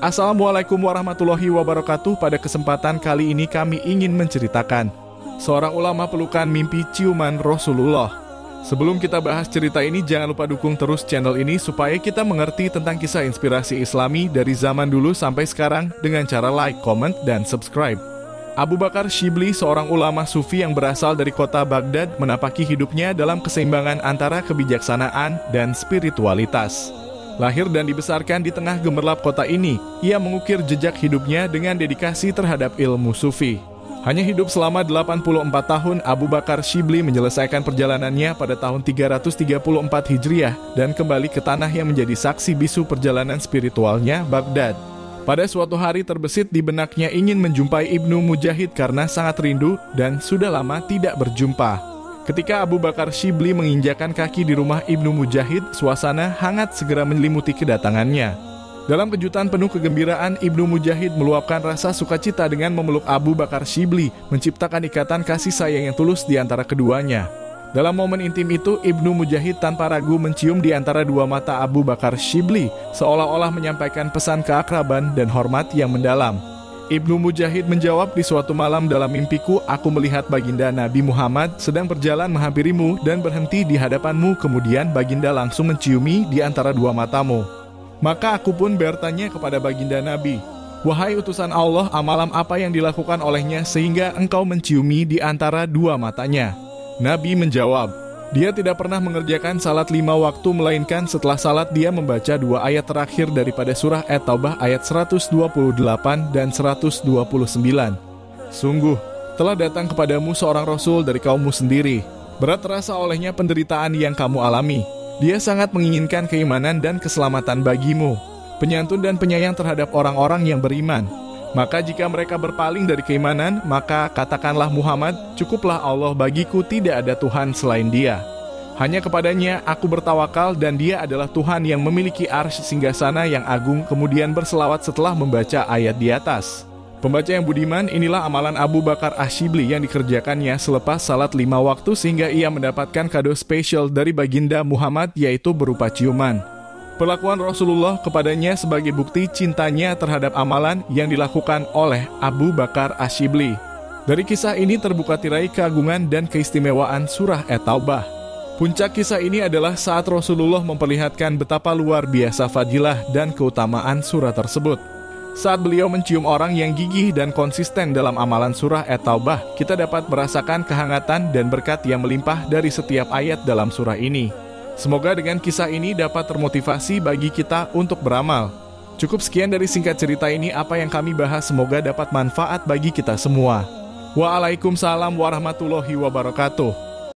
Assalamualaikum warahmatullahi wabarakatuh. Pada kesempatan kali ini kami ingin menceritakan seorang ulama pelukan mimpi ciuman Rasulullah. Sebelum kita bahas cerita ini, jangan lupa dukung terus channel ini supaya kita mengerti tentang kisah inspirasi Islami dari zaman dulu sampai sekarang dengan cara like, comment, dan subscribe. Abu Bakar Shibli, seorang ulama sufi yang berasal dari kota Baghdad, menapaki hidupnya dalam keseimbangan antara kebijaksanaan dan spiritualitas. Lahir dan dibesarkan di tengah gemerlap kota ini, ia mengukir jejak hidupnya dengan dedikasi terhadap ilmu sufi. Hanya hidup selama 84 tahun, Abu Bakar Shibli menyelesaikan perjalanannya pada tahun 334 Hijriah dan kembali ke tanah yang menjadi saksi bisu perjalanan spiritualnya, Baghdad. Pada suatu hari terbesit di benaknya ingin menjumpai Ibnu Mujahid karena sangat rindu dan sudah lama tidak berjumpa. Ketika Abu Bakar Shibli menginjakan kaki di rumah Ibnu Mujahid, suasana hangat segera menyelimuti kedatangannya. Dalam kejutan penuh kegembiraan, Ibnu Mujahid meluapkan rasa sukacita dengan memeluk Abu Bakar Shibli, menciptakan ikatan kasih sayang yang tulus di antara keduanya. Dalam momen intim itu, Ibnu Mujahid tanpa ragu mencium di antara dua mata Abu Bakar Shibli, seolah-olah menyampaikan pesan keakraban dan hormat yang mendalam. Ibnu Mujahid menjawab, di suatu malam dalam mimpiku, aku melihat baginda Nabi Muhammad sedang berjalan menghampirimu dan berhenti di hadapanmu, kemudian baginda langsung menciumi di antara dua matamu. Maka aku pun bertanya kepada baginda Nabi, wahai utusan Allah, amalan apa yang dilakukan olehnya sehingga engkau menciumi di antara dua matanya? Nabi menjawab, dia tidak pernah mengerjakan salat 5 waktu, melainkan setelah salat dia membaca 2 ayat terakhir daripada surah At-Taubah ayat 128 dan 129. Sungguh, telah datang kepadamu seorang Rasul dari kaummu sendiri. Berat terasa olehnya penderitaan yang kamu alami. Dia sangat menginginkan keimanan dan keselamatan bagimu, penyantun dan penyayang terhadap orang-orang yang beriman. Maka jika mereka berpaling dari keimanan, maka katakanlah Muhammad, cukuplah Allah bagiku, tidak ada Tuhan selain Dia. Hanya kepadanya aku bertawakal dan Dia adalah Tuhan yang memiliki arsy singgasana yang agung. Kemudian berselawat setelah membaca ayat di atas. Pembaca yang budiman, inilah amalan Abu Bakar Ash-Shibli yang dikerjakannya selepas salat 5 waktu sehingga ia mendapatkan kado spesial dari baginda Muhammad, yaitu berupa ciuman. Perlakuan Rasulullah kepadanya sebagai bukti cintanya terhadap amalan yang dilakukan oleh Abu Bakar Ash-Shibli. Dari kisah ini terbuka tirai keagungan dan keistimewaan surah At-Taubah. Puncak kisah ini adalah saat Rasulullah memperlihatkan betapa luar biasa fadilah dan keutamaan surah tersebut. Saat beliau mencium orang yang gigih dan konsisten dalam amalan surah At-Taubah, kita dapat merasakan kehangatan dan berkat yang melimpah dari setiap ayat dalam surah ini. Semoga dengan kisah ini dapat termotivasi bagi kita untuk beramal. Cukup sekian dari singkat cerita ini, apa yang kami bahas semoga dapat manfaat bagi kita semua. Waalaikumsalam warahmatullahi wabarakatuh.